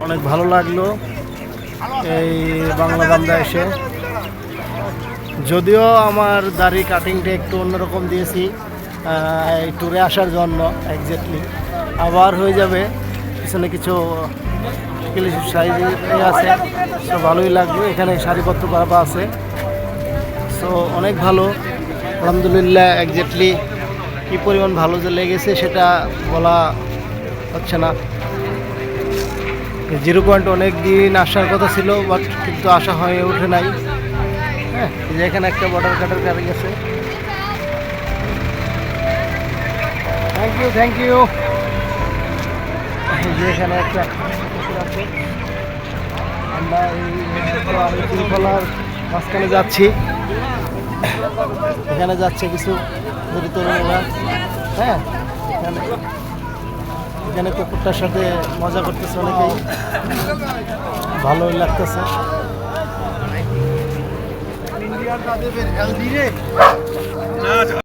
অনেক ভালো লাগলো এই বাংলা বান্দা এসে। যদিও আমার দাড়ি কাটিংটা একটু অন্যরকম দিয়েছি এই ট্যুরে আসার জন্য এক্স্যাক্টলি, আবার হয়ে যাবে পিছনে কিছু সাইজ আছে, তো ভালোই লাগবে। এখানে সারিবদ্ধ করা আছে, সো অনেক ভালো আলহামদুলিল্লাহ। এক্স্যাক্টলি কী পরিমাণ ভালো যে লেগেছে সেটা বলা হচ্ছে না। 0 পয়েন্ট অনেক দিন আসার কথা ছিল, বাট কিন্তু আসা হয়ে ওঠে নাই। হ্যাঁ, যে এখানে একটা বর্ডার কাটার গাড়ি আছে। Thank you. যে এখানে একটা আছে, আমরা এই তিনতলার মাঝখানে যাচ্ছি। এখানে যাচ্ছে কিছু তরুণরা। হ্যাঁ, এখানে কুকুরটার সাথে মজা করতেছে অনেকেই, ভালোই লাগতেছে।